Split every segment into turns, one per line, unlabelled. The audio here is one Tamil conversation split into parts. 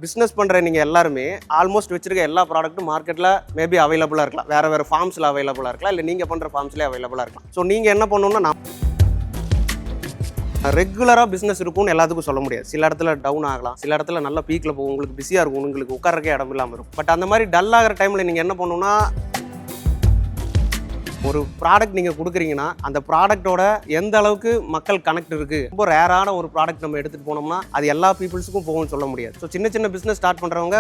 பிஸ்னஸ் பண்ணுற நீங்கள் எல்லாருமே ஆல்மோஸ்ட் வச்சிருக்க எல்லா ப்ராடக்ட்டும் மார்க்கெட்டில் மேபி அவைலபிளாக இருக்கலாம், வேறு ஃபார்ம்ஸில் அவைலபிளாக இருக்கலாம், இல்லை நீங்கள் பண்ணுற ஃபார்ம்ஸ்லேயே அவைலபிளாக இருக்கலாம். ஸோ நீங்கள் என்ன பண்ணணும்னா, நான் ரெகுலராக பிஸ்னஸ் இருக்கும்னு எல்லாத்துக்கும் சொல்ல முடியாது. சில இடத்துல டவுன் ஆகலாம், சில இடத்துல நல்ல பீக்கில் போகும், உங்களுக்கு பிஸியாக இருக்கும், உங்களுக்கு உட்காரக்கே இடம் இல்லாமல் இருக்கும். பட் அந்த மாதிரி டல் ஆகிற டைமில் நீங்கள் என்ன பண்ணணும்னா, ஒரு ப்ராடக்ட் நீங்கள் கொடுக்குறீங்கன்னா அந்த ப்ராடக்ட்டோட எந்த அளவுக்கு மக்கள் கனெக்ட் இருக்குது. ரொம்ப ரேரான ஒரு ப்ராடக்ட் நம்ம எடுத்துகிட்டு போனோம்னா அது எல்லா பீப்புள்ஸுக்கும் போகும்னு சொல்ல முடியாது. ஸோ சின்ன சின்ன பிஸ்னஸ் ஸ்டார்ட் பண்ணுறவங்க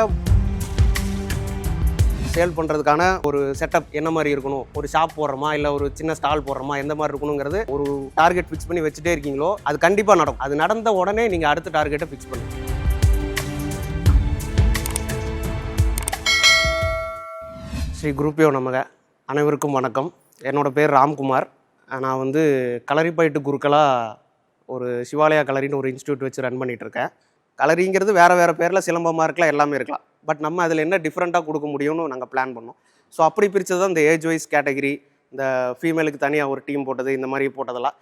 சேல் பண்ணுறதுக்கான ஒரு செட்டப் என்ன மாதிரி இருக்கணும், ஒரு ஷாப் போடுறோமா இல்லை ஒரு சின்ன ஸ்டால் போடுறோமா, எந்த மாதிரி இருக்கணுங்கிறது ஒரு டார்கெட் ஃபிக்ஸ் பண்ணி வச்சுட்டே இருக்கீங்களோ அது கண்டிப்பாக நடக்கும். அது நடந்த உடனே நீங்கள் அடுத்த டார்கெட்டை ஃபிக்ஸ் பண்ணுங்க. ஸ்ரீ குருப்பியோ நமக. அனைவருக்கும் வணக்கம். என்னோடய பேர் ராம்குமார். நான் வந்து களரிப்பயிட்டு குருக்களாக ஒரு சிவாலயா களரின்னு ஒரு இன்ஸ்டியூட் வச்சு ரன் பண்ணிகிட்ருக்கேன். களரிங்கிறது வேறு பேரில் சிலம்பமாக இருக்கலாம், எல்லாமே இருக்கலாம். பட் நம்ம அதில் என்ன டிஃப்ரெண்ட்டாக கொடுக்க முடியும்னு நாங்கள் பிளான் பண்ணோம். ஸோ அப்படி பிரித்தது தான் இந்த ஏஜ் வைஸ் கேட்டகிரி, இந்த ஃபீமேலுக்கு தனியாக ஒரு டீம் போட்டது, இந்த மாதிரி போட்டதெல்லாம்.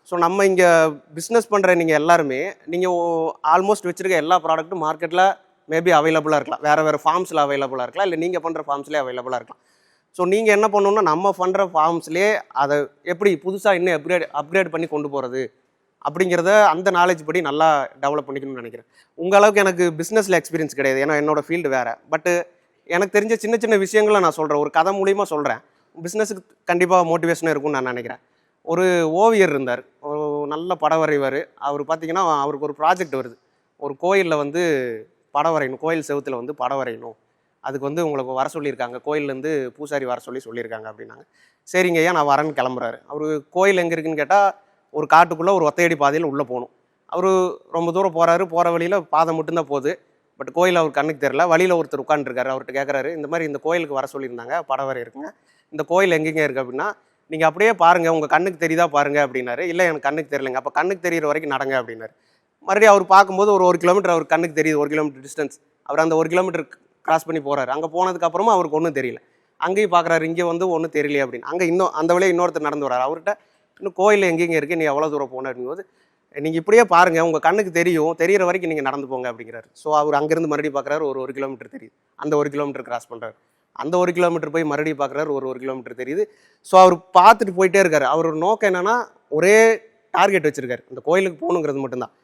ஸோ நம்ம இங்கே பிஸ்னஸ் பண்ணுற நீங்கள் எல்லாருமே நீங்கள் ஆல்மோஸ்ட் வச்சுருக்க எல்லா ப்ராடக்ட்டும் மார்க்கெட்டில் மேபி அவைலபிளாக இருக்கலாம், வேறு ஃபார்ம்ஸில் அவைலபிளாக இருக்கலாம், இல்லை நீங்கள் பண்ணுற ஃபார்ம்ஸ்லேயே அவைலபிளாக இருக்கலாம். ஸோ நீங்கள் என்ன பண்ணணுன்னா, நம்ம பண்ணுற ஃபார்ம்ஸ்லேயே அதை எப்படி புதுசாக இன்னும் அப்கிரேட் பண்ணி கொண்டு போகிறது அப்படிங்கிறத அந்த நாலேஜ் படி நல்லா டெவலப் பண்ணிக்கணும்னு நினைக்கிறேன். உங்கள் அளவுக்கு எனக்கு பிஸ்னஸில் எக்ஸ்பீரியன்ஸ் கிடையாது, ஏன்னா என்னோடய ஃபீல்டு வேறு. பட்டு எனக்கு தெரிஞ்ச சின்ன சின்ன விஷயங்களை நான் சொல்கிறேன், ஒரு கதை மூலிமா சொல்கிறேன். பிஸ்னஸுக்கு கண்டிப்பாக மோட்டிவேஷனாக இருக்கும்னு நான் நினைக்கிறேன். ஒரு ஓவியர் இருந்தார், ஒரு நல்ல படம் வரைவார். அவர் பார்த்திங்கன்னா அவருக்கு ஒரு ப்ராஜெக்ட் வருது. ஒரு கோயிலில் வந்து படம் வரையணும், கோயில் செவுத்தில் வந்து படம் வரையணும். அதுக்கு வந்து உங்களுக்கு வர சொல்லியிருக்காங்க, கோயிலேருந்து பூசாரி வர சொல்லியிருக்காங்க அப்படின்னாங்க. சரிங்க ஐயா, நான் வரேன்னு கிளம்புறாரு. அவர் கோயில் எங்கே இருக்குதுன்னு கேட்டால் ஒரு காட்டுக்குள்ளே ஒரு ஒத்தையடி பாதையில் உள்ளே போகணும். அவர் ரொம்ப தூரம் போகிறாரு, போகிற வழியில் பாதை மட்டும்தான் போகுது. பட் கோயில் அவர் கண்ணுக்கு தெரியல. வழியில் ஒருத்தர் உட்காந்துருக்காரு. அவர்கிட்ட கேட்குறாரு, இந்த மாதிரி இந்த கோயிலுக்கு வர சொல்லியிருந்தாங்க, படம் வரை இருக்குங்க, இந்த கோயில் எங்கெங்க இருக்குது அப்படின்னா, நீங்கள் அப்படியே பாருங்கள், உங்கள் கண்ணுக்கு தெரியுதா பாருங்கள் அப்படின்னாரு. இல்லை எனக்கு கண்ணுக்கு தெரியலைங்க. அப்போ கண்ணுக்கு தெரிகிற வரைக்கும் நடங்க அப்படின்னாரு. மறுபடியும் அவர் பார்க்கும்போது ஒரு கிலோமீட்டர் அவர் கண்ணுக்கு தெரியுது, 1 கிலோமீட்டர் டிஸ்டன்ஸ். அவர் அந்த 1 கிலோமீட்டர் கிராஸ் பண்ணி போகிறாரு. அங்கே போனதுக்கப்புறமா அவருக்கு ஒன்றும் தெரியல. அங்கேயும் பார்க்குறாரு, இங்கே வந்து ஒன்றும் தெரியலையே அப்படின்னு. அங்கே இன்னும் அந்த வழியை இன்னொருத்தர் நடந்து வராரு. அவர்கிட்ட இன்னும் கோயில் எங்கெங்கே இருக்குது, நீ எவ்வளோ தூரம் போன அப்படிங்கும்போது, நீங்கள் இப்படியே பாருங்கள், உங்கள் கண்ணுக்கு தெரிகிற வரைக்கும் நீங்கள் நடந்து போங்க அப்படிங்கிறாரு. ஸோ அவர் அங்கேருந்து மறுபடியும் பார்க்குறாரு, ஒரு கிலோமீட்டர் தெரியுது. அந்த 1 கிலோமீட்டர் கிராஸ் பண்ணுறாரு. அந்த 1 கிலோமீட்டர் போய் மறுபடியும் பார்க்குறாரு, ஒரு கிலோமீட்டர் தெரியுது. ஸோ அவர் பார்த்துட்டு போயிட்டே இருக்காரு. அவர் நோக்கம் என்னென்னா, ஒரே டார்கெட் வச்சுருக்காரு, இந்த கோயிலுக்கு போகணுங்கிறது மட்டும்தான்.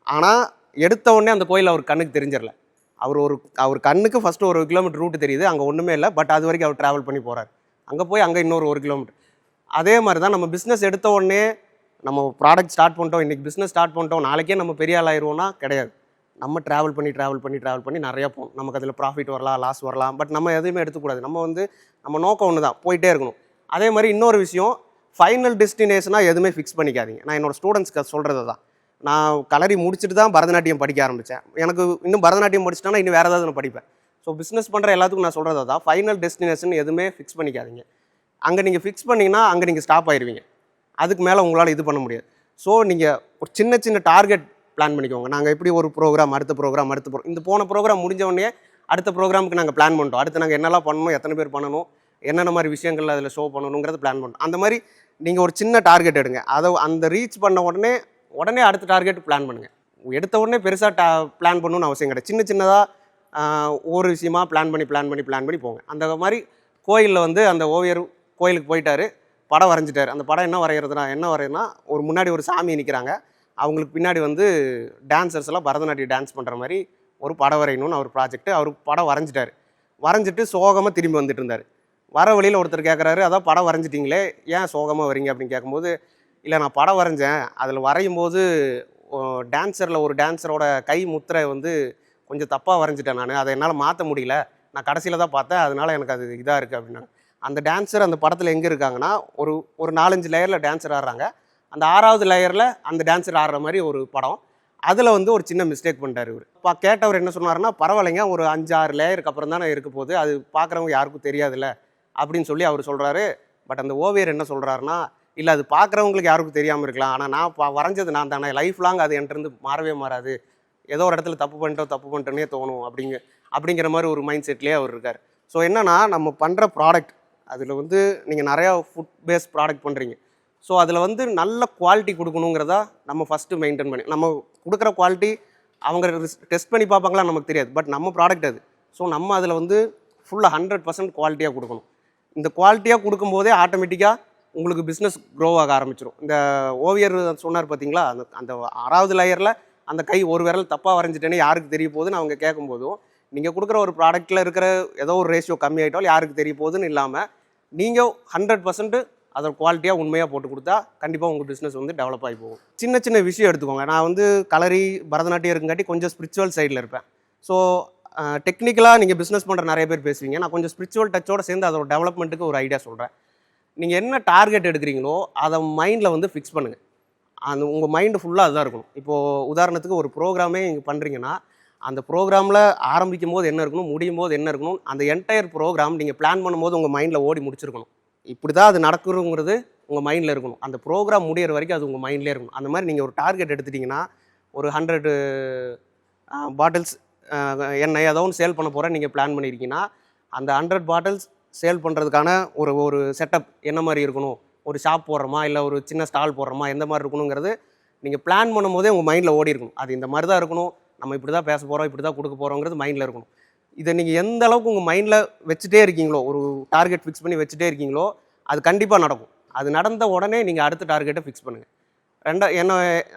ஆனால் எடுத்த உடனே அந்த கோயில் அவர் கண்ணுக்கு தெரிஞ்சிடல. அவர் கண்ணுக்கு ஃபஸ்ட்டு 1 கிலோமீட்டர் ரூட்டு தெரியுது, அங்கே ஒன்றுமே இல்லை. பட் அது வரைக்கும் அவர் ட்ராவல் பண்ணி போகிறார். அங்கே போய் அங்கே இன்னொரு 1 கிலோமீட்டர். அதே மாதிரி தான் நம்ம பிஸ்னஸ் எடுத்த உடனே நம்ம ப்ராடக்ட் ஸ்டார்ட் பண்ணிட்டோம், இன்றைக்கி பிஸ்னஸ் ஸ்டார்ட் பண்ணிட்டோம், நாளைக்கே நம்ம பெரிய ஆள் ஆயிடுவோம்னா கிடையாது. நம்ம ட்ராவல் பண்ணி நிறையா போகணும். நமக்கு அதில் ப்ராஃபிட் வரலாம், லாஸ் வரலாம். பட் நம்ம எதுவுமே எடுத்துக்கூடாது. நம்ம நோக்கம் ஒன்று தான், போயிட்டே இருக்கணும். அதே மாதிரி இன்னொரு விஷயம், ஃபைனல் டெஸ்டினேஷனாக எதுவுமே ஃபிக்ஸ் பண்ணிக்காதீங்க. நான் என்னோடய ஸ்டூடெண்ட்ஸ்க்கு சொல்கிறது தான். நான் களரி முடிச்சுட்டு தான் பரதநாட்டியம் படிக்க ஆரம்பித்தேன். எனக்கு இன்னும் பரதநாட்டியம் படிச்சுட்டேன்னா இன்னும் வேறு ஏதாவது நான் படிப்பேன். ஸோ பிஸ்னஸ் பண்ணுற எல்லாத்துக்கும் நான் சொல்கிறது தான், ஃபைனல் டெஸ்டினேஷன் எதுவுமே ஃபிக்ஸ் பண்ணிக்காதீங்க. அங்கே நீங்கள் ஃபிக்ஸ் பண்ணிங்கன்னா அங்கே நீங்கள் ஸ்டாப் ஆயிடுவீங்க. அதுக்கு மேலே உங்களால் இது பண்ண முடியாது. ஸோ நீங்கள் ஒரு சின்ன டார்கெட் பிளான் பண்ணிக்கோங்க. நாங்கள் எப்படி ஒரு ப்ரோக்ராம், அடுத்த ப்ரோக்ராம், இந்த போன ப்ரோக்ராம் முடிஞ்ச உடனே அடுத்த ப்ரோக்ராமுக்கு நாங்கள் பிளான் பண்ணிட்டோம். அடுத்து நாங்கள் என்னெல்லாம் பண்ணணும், எத்தனை பேர் பண்ணணும், என்னென்ன மாதிரி விஷயங்கள் அதில் ஷோ பண்ணணுங்கிறத பிளான் பண்ணணும். அந்த மாதிரி நீங்கள் ஒரு சின்ன டார்கெட் எடுங்க. அதை அந்த ரீச் பண்ண உடனே அடுத்த டார்கெட் பிளான் பண்ணுங்கள். எடுத்த உடனே பெருசாக பிளான் பண்ணணும்னு அவசியம் கிடையாது. சின்னதாக ஒவ்வொரு விஷயமா பிளான் பண்ணி போங்க. அந்த மாதிரி கோயிலில் வந்து அந்த ஓவியர் கோயிலுக்கு போயிட்டார், படம் வரைஞ்சிட்டார். அந்த படம் என்ன வரைகிறதுனா ஒரு முன்னாடி ஒரு சாமி நிற்கிறாங்க, அவங்களுக்கு பின்னாடி வந்து டான்ஸர்ஸ் எல்லாம் பரதநாட்டியம் டான்ஸ் பண்ணுற மாதிரி ஒரு படம் வரையணும்னு அவர் ப்ராஜெக்ட். அவர் படம் வரைஞ்சிட்டு சோகமாக திரும்பி வந்துட்டு இருந்தார். வர வழியில் ஒருத்தர் கேட்குறாரு, அதான் படம் வரைஞ்சிட்டிங்களே, ஏன் சோகமாக வரீங்க அப்படின்னு கேட்கும்போது, இல்லை நான் படம் வரைஞ்சேன், அதில் வரையும் போது ஒரு டான்ஸரோட கை முத்திரை வந்து கொஞ்சம் தப்பாக வரைஞ்சிட்டேன். நான் அதை என்னால் மாற்ற முடியல, நான் கடைசியில் தான் பார்த்தேன், அதனால் எனக்கு அது இதாக இருக்குது அப்படின்னாங்க. அந்த டான்ஸர் அந்த படத்தில் எங்கே இருக்காங்கன்னா, ஒரு 4-5 லேயரில் டான்ஸர் ஆடுறாங்க. அந்த 6வது லேயரில் அந்த டான்ஸர் ஆடுற மாதிரி ஒரு படம். அதில் வந்து ஒரு சின்ன மிஸ்டேக் பண்ணிட்டார் இவர். இப்போ கேட்டவர் என்ன சொன்னார்னா, பரவாயில்லைங்க, ஒரு 5-6 லேயருக்கு அப்புறம் தானே இருக்க போகுது, அது பார்க்குறவங்க யாருக்கும் தெரியாதுல்ல அப்படின்னு சொல்லி அவர் சொல்கிறாரு. பட் அந்த ஓவியர் என்ன சொல்கிறாருன்னா, இல்லை அது பார்க்குறவங்களுக்கு யாருக்கும் தெரியாமல் இருக்கலாம், ஆனால் நான் வரைஞ்சது நான் தானே, லைஃப் லாங் அது என்கிட்ட மாறவே மாறாது, ஏதோ ஒரு இடத்துல தப்பு பண்ணிட்டோன்னே தோணும் அப்படிங்கிற மாதிரி ஒரு மைண்ட் செட்லேயே அவர் இருக்கார். ஸோ என்னென்னா, நம்ம பண்ணுற ப்ராடக்ட் அதில் வந்து நீங்கள் நிறையா ஃபுட் பேஸ்ட் ப்ராடக்ட் பண்ணுறீங்க. ஸோ அதில் வந்து நல்ல குவாலிட்டி கொடுக்கணுங்கிறதா நம்ம ஃபஸ்ட்டு மெயின்டைன் பண்ணி, நம்ம கொடுக்குற குவாலிட்டி அவங்க டெஸ்ட் பண்ணி பார்ப்பாங்களா நமக்கு தெரியாது. பட் நம்ம ப்ராடக்ட் அது. ஸோ நம்ம அதில் வந்து ஃபுல்லாக 100% குவாலிட்டியாக கொடுக்கணும். இந்த குவாலிட்டியாக கொடுக்கும்போதே ஆட்டோமேட்டிக்காக உங்களுக்கு பிஸ்னஸ் க்ரோ ஆக ஆரம்பிச்சிடும். இந்த ஓவியர் சொன்னார் பார்த்தீங்களா, அந்த அந்த 6வது லேயரில் அந்த கை ஒரு விரல் தப்பாக வரைஞ்சிட்டேன்னு யாருக்கு தெரிய போகுதுன்னு அவங்க கேட்கும்போதும், நீங்கள் கொடுக்குற ஒரு ப்ராடக்ட்டில் இருக்கிற ஏதோ ஒரு ரேஷியோ கம்மியாயிட்டாலும் யாருக்கு தெரிய போகுதுன்னு இல்லாமல், நீங்கள் 100% அதை குவாலிட்டியாக உண்மையாக போட்டு கொடுத்தா கண்டிப்பாக உங்கள் பிஸ்னஸ் வந்து டெவலப் ஆகி போகும். சின்ன சின்ன விஷயம் எடுத்துக்கோங்க. நான் வந்து கலரி, பரதநாட்டியம் இருக்குங்காட்டி கொஞ்சம் ஸ்பிரிச்சுவல் சைடில் இருப்பேன். ஸோ டெக்னிக்கலாக நீங்கள் பிஸ்னஸ் பண்ணுற நிறைய பேர் பேசுவீங்க. நான் கொஞ்சம் ஸ்பிரிச்சுவல் டச்சோடு சேர்ந்து அதோட டெவலப்மெண்ட்டுக்கு ஒரு ஐடியா சொல்கிறேன். நீங்கள் என்ன டார்கெட் எடுக்கிறீங்களோ அதை மைண்டில் வந்து ஃபிக்ஸ் பண்ணுங்கள். அந்த உங்கள் மைண்டு ஃபுல்லாக அதுதான் இருக்கணும். இப்போது உதாரணத்துக்கு ஒரு ப்ரோக்ராமே நீங்கள் பண்ணுறீங்கன்னா, அந்த ப்ரோக்ராமில் ஆரம்பிக்கும் போது என்ன இருக்கணும், முடியும் போது என்ன இருக்கணும், அந்த என்டையர் ப்ரோக்ராம் நீங்கள் பிளான் பண்ணும்போது உங்கள் மைண்டில் ஓடி முடிச்சிருக்கணும். இப்படி தான் அது நடக்குங்கிறது உங்கள் மைண்டில் இருக்கணும். அந்த ப்ரோக்ராம் முடிகிற வரைக்கும் அது உங்கள் மைண்ட்லேயே இருக்கணும். அந்த மாதிரி நீங்கள் ஒரு டார்கெட் எடுத்துட்டிங்கன்னா, ஒரு 100 பாட்டில்ஸ் எண்ணெய் ஏதோ ஒன்று சேல் பண்ண போகிறேன் நீங்கள் பிளான் பண்ணியிருக்கீங்கன்னா, அந்த 100 பாட்டில்ஸ் சேல் பண்ணுறதுக்கான ஒரு செட்டப் என்ன மாதிரி இருக்கணும், ஒரு ஷாப் போடுறோமா இல்லை ஒரு சின்ன ஸ்டால் போடுறோமா, எந்த மாதிரி இருக்கணுங்கிறது நீங்கள் பிளான் பண்ணும் போதே உங்கள் மைண்டில் ஓடி இருக்கணும். அது இந்த மாதிரி தான் இருக்கணும், நம்ம இப்படி தான் பேச போகிறோம், இப்படி தான் கொடுக்க போகிறோங்கிறது மைண்டில் இருக்கணும். இதை நீங்கள் எந்த அளவுக்கு உங்கள் மைண்டில் வச்சுட்டே இருக்கீங்களோ, ஒரு டார்கெட் ஃபிக்ஸ் பண்ணி வச்சுட்டே இருக்கீங்களோ, அது கண்டிப்பாக நடக்கும். அது நடந்த உடனே நீங்கள் அடுத்த டார்கெட்டை ஃபிக்ஸ் பண்ணுங்கள்.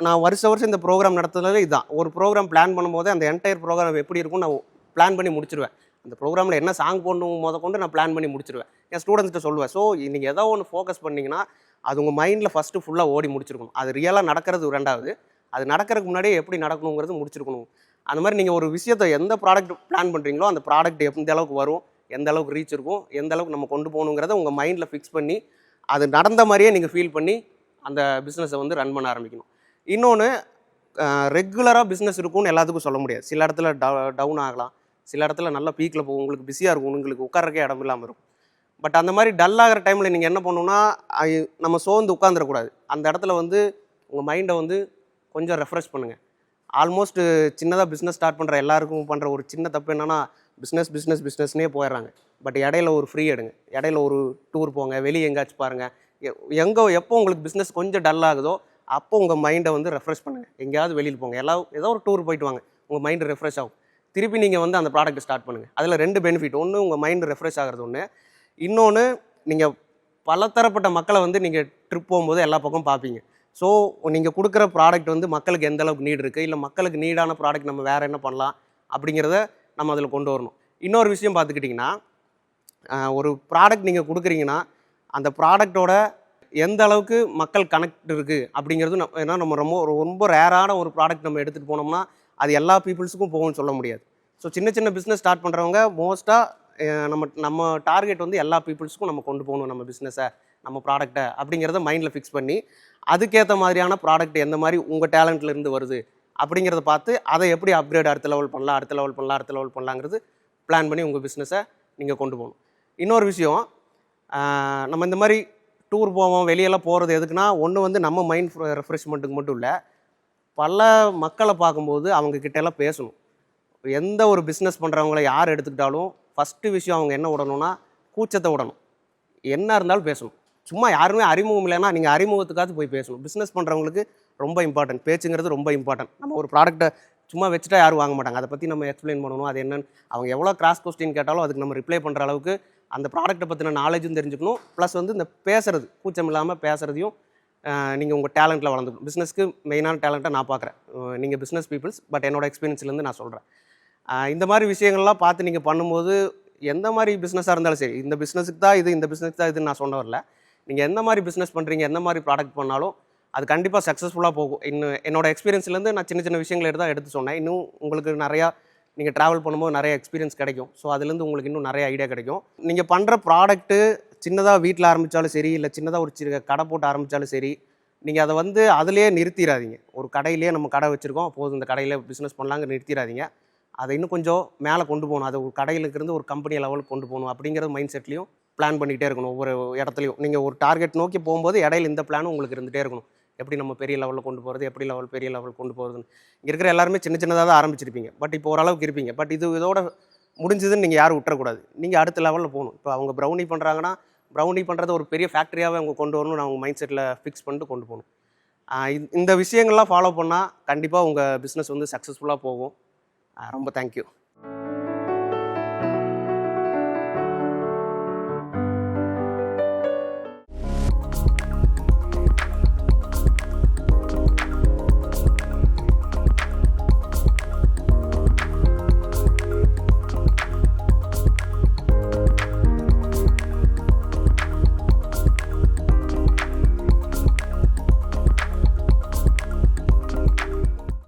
நான் வருஷம் இந்த ப்ரோக்ராம் நடத்துனது இதுதான். ஒரு ப்ரோக்ராம் பிளான் பண்ணும்போது அந்த என்டையர் ப்ரோக்ராம் எப்படி இருக்கும்னு நான் பிளான் பண்ணி முடிச்சிருவேன். அந்த ப்ரோக்ராமில் என்ன சாங் போடணும் கொண்டு நான் பிளான் பண்ணி முடிச்சிருவேன். என் ஸ்டூடெண்ட்ஸ்கிட்ட சொல்லுவேன். ஸோ நீங்கள் ஏதோ ஒன்று ஃபோக்கஸ் பண்ணிங்கன்னா அது உங்கள் மைண்டில் ஃபஸ்ட்டு ஃபுல்லாக ஓடி முடிச்சிருக்கணும். அது ரியலாக நடக்கிறது ரெண்டாவது, அது நடக்கிறதுக்கு முன்னாடியே எப்படி நடக்கணுங்கிறது முடிச்சிருக்கணும். அந்த மாதிரி நீங்கள் ஒரு விஷயத்தை எந்த ப்ராடக்ட் பிளான் பண்ணுறீங்களோ அந்த ப்ராடக்ட் எந்த அளவுக்கு வரும், எந்த அளவுக்கு ரீச் இருக்கும், எந்த அளவுக்கு நம்ம கொண்டு போகணுங்கிறத உங்கள் மைண்டில் ஃபிக்ஸ் பண்ணி அது நடந்த மாதிரியே நீங்கள் ஃபீல் பண்ணி அந்த பிஸ்னஸை வந்து ரன் பண்ண ஆரம்பிக்கணும். இன்னொன்று, ரெகுலராக பிஸ்னஸ் இருக்கும்னு எல்லாத்துக்கும் சொல்ல முடியாது. சில இடத்துல டவுன் ஆகலாம், சில இடத்துல நல்லா பீக்கில் போகும், உங்களுக்கு பிஸியாக இருக்கும், உங்களுக்கு உட்காரக்கே இடம் இல்லாமல் இருக்கும். பட் அந்த மாதிரி டல் ஆகிற டைமில் நீங்கள் என்ன பண்ணணும்னா, நம்ம சோர்ந்து உட்காந்துடக்கூடாது. அந்த இடத்துல வந்து உங்கள் மைண்டை வந்து கொஞ்சம் ரெஃப்ரெஷ் பண்ணுங்கள். ஆல்மோஸ்ட் சின்னதாக பிஸ்னஸ் ஸ்டார்ட் பண்ணுற எல்லாருக்கும் பண்ணுற ஒரு சின்ன தப்பு என்னென்னா, பிஸ்னஸ்னே போயிடுறாங்க. பட் இடையில ஒரு ஃப்ரீ எடுங்க, இடையில ஒரு டூர் போங்க, வெளியே எங்கேயாச்சும் பாருங்கள். எப்போ உங்களுக்கு பிஸ்னஸ் கொஞ்சம் டல் ஆகுதோ அப்போ உங்கள் மைண்டை வந்து ரெஃப்ரெஷ் பண்ணுங்கள். எங்கேயாவது வெளியில் போங்க, ஏதோ ஒரு டூர் போயிட்டு வாங்க, உங்கள் மைண்டு ரெஃப்ரெஷ் ஆகும். திருப்பி நீங்கள் வந்து அந்த ப்ராடக்ட் ஸ்டார்ட் பண்ணுங்கள். அதில் 2 பெனிஃபிட். ஒன்று, உங்கள் மைண்டு ரெஃப்ரெஷ் ஆகிறது ஒன்று. இன்னொன்று, நீங்கள் பலதரப்பட்ட மக்களை வந்து நீங்கள் ட்ரிப் போகும்போது எல்லா பக்கம் பார்ப்பீங்க. ஸோ நீங்கள் கொடுக்குற ப்ராடக்ட் வந்து மக்களுக்கு எந்த அளவுக்கு நீட் இருக்குது, இல்லை மக்களுக்கு நீடான ப்ராடக்ட் நம்ம வேறு என்ன பண்ணலாம் அப்படிங்கிறத நம்ம அதில் கொண்டு வரணும். இன்னொரு விஷயம் பார்த்துக்கிட்டிங்கன்னா, ஒரு ப்ராடக்ட் நீங்கள் கொடுக்குறீங்கன்னா அந்த ப்ராடக்டோட எந்த அளவுக்கு மக்கள் கனெக்ட் இருக்குது அப்படிங்கிறது ஏன்னா நம்ம ரொம்ப ரேரான ஒரு ப்ராடக்ட் நம்ம எடுத்துகிட்டு போனோம்னா அது எல்லா பீப்புள்ஸுக்கும் போகும்னு சொல்ல முடியாது. ஸோ சின்ன பிஸ்னஸ் ஸ்டார்ட் பண்ணுறவங்க மோஸ்ட்டாக நம்ம டார்கெட் வந்து எல்லா பீப்புள்ஸுக்கும் நம்ம கொண்டு போகணும் நம்ம பிஸ்னஸை, நம்ம ப்ராடக்டை அப்படிங்கிறத மைண்டில் ஃபிக்ஸ் பண்ணி அதுக்கேற்ற மாதிரியான ப்ராடக்ட் எந்த மாதிரி உங்கள் டேலண்ட்லேருந்து வருது அப்படிங்கிறத பார்த்து அதை எப்படி அப்கிரேட் அடுத்த லெவல் பண்ணலாங்கிறது பிளான் பண்ணி உங்கள் பிஸ்னஸை நீங்கள் கொண்டு போகணும். இன்னொரு விஷயம், நம்ம இந்த மாதிரி டூர் போவோம், வெளியெல்லாம் போகிறது எதுக்குன்னா, ஒன்று வந்து நம்ம மைண்ட் ரெஃப்ரெஷ்மெண்ட்டுக்கு மட்டும் இல்லை, பல மக்களை பார்க்கும்போது அவங்கக்கிட்டெல்லாம் பேசணும். எந்த ஒரு பிஸ்னஸ் பண்ணுறவங்கள யார் எடுத்துக்கிட்டாலும் ஃபஸ்ட்டு விஷயம் அவங்க என்ன விடணும்னா கூச்சத்தை விடணும். என்ன இருந்தாலும் பேசணும். சும்மா யாருமே அறிமுகம் இல்லைன்னா நீங்கள் அறிமுகத்துக்காவது போய் பேசணும். பிஸ்னஸ் பண்ணுறவங்களுக்கு ரொம்ப இம்பார்ட்டன்ட், பேச்சுங்கிறது ரொம்ப இம்பார்ட்டன்ட். நம்ம ஒரு ப்ராடக்ட்டை சும்மா வச்சுட்டா யாரும் வாங்க மாட்டாங்க. அதை பற்றி நம்ம எக்ஸ்பிளைன் பண்ணணும். அது என்னன்னு அவங்க எவ்வளோ கிராஸ் கொஸ்டின் கேட்டாலும் அதுக்கு நம்ம ரிப்ளை பண்ணுற அளவுக்கு அந்த ப்ராடக்ட்டை பற்றின நாலேஜும் தெரிஞ்சுக்கணும். ப்ளஸ் வந்து இந்த பேசுகிறது, கூச்சம் இல்லாமல் பேசுகிறதையும் நீங்கள் உங்கள் டேலண்ட்டில் வளர்ந்துக்கணும். பிஸ்னஸ்க்கு மெயினான டேலண்ட்டை நான் பார்க்குறேன். நீங்கள் பிஸ்னஸ் பீப்புள்ஸ், பட் என்னோடய எக்ஸ்பீரியன்ஸ்லேருந்து நான் சொல்கிறேன். இந்த மாதிரி விஷயங்கள்லாம் பார்த்து நீங்கள் பண்ணும்போது எந்த மாதிரி பிஸ்னஸாக இருந்தாலும் சரி, இந்த பிஸ்னஸுக்கு தான் இது, இந்த பிஸ்னஸ் தான் இதுன்னு நான் சொன்ன வரல. நீங்கள் எந்த மாதிரி பிஸ்னஸ் பண்ணுறீங்க, எந்த மாதிரி ப்ராடக்ட் பண்ணாலும் அது கண்டிப்பாக சக்ஸஸ்ஃபுல்லாக போகும். என்னோடய எக்ஸ்பீரியன்ஸ்லேருந்து நான் சின்ன விஷயங்களை எடுத்து சொன்னேன். இன்னும் உங்களுக்கு நிறையா நீங்கள் ட்ராவல் பண்ணும்போது நிறைய எக்ஸ்பீரியன்ஸ் கிடைக்கும். ஸோ அதுலேருந்து உங்களுக்கு இன்னும் நிறைய ஐடியா கிடைக்கும். நீங்கள் பண்ணுற ப்ராடக்ட்டு சின்னதாக வீட்டில் ஆரம்பித்தாலும் சரி, இல்லை சின்னதாக ஒரு கடை போட்டு ஆரம்பித்தாலும் சரி, நீங்கள் அதை வந்து அதிலேயே நிறுத்திடாதீங்க. ஒரு கடையிலேயே நம்ம கடை வச்சுருக்கோம், போதும் இந்த கடையில் பிஸ்னஸ் பண்ணலாங்க நிறுத்திடாதீங்க. அதை இன்னும் கொஞ்சம் மேலே கொண்டு போகணும். அது ஒரு கடையிலிருந்து ஒரு கம்பெனி லெவலுக்கு கொண்டு போகணும் அப்படிங்கிறது மைண்ட் செட்லேயும் பிளான் பண்ணிகிட்டே இருக்கணும். ஒவ்வொரு இடத்துலையும் நீங்கள் ஒரு டார்கெட் நோக்கி போகும்போது இடையில இந்த பிளானும் உங்களுக்கு இருந்துகிட்டே இருக்கணும். எப்படி நம்ம பெரிய லெவலில் கொண்டு போகிறது, பெரிய லெவல் கொண்டு போகிறதுன்னு. இங்கே இருக்கிற எல்லாருமே சின்னதாக தான் ஆரம்பிச்சிருப்பீங்க. பட் இப்போ ஓரளவுக்கு இருப்பீங்க. பட் இதோட முடிஞ்சதுன்னு நீங்கள் யாரும் விட்டுறக்கூடாது. நீங்கள் அடுத்த லெவலில் போகணும். இப்போ அவங்க ப்ரௌனி பண்ணுறாங்கன்னா ப்ரௌனி பண்ணுறது ஒரு பெரிய ஃபேக்ட்ரியாகவே அவங்க கொண்டு வரணும். நான் அவங்க மைண்ட் செட்டில் ஃபிக்ஸ் பண்ணிட்டு கொண்டு போகணும். இந்த விஷயங்கள்லாம் ஃபாலோ பண்ணால் கண்டிப்பாக உங்கள் பிஸ்னஸ் வந்து சக்ஸஸ்ஃபுல்லாக போகும். ரொம்ப தேங்க்யூ.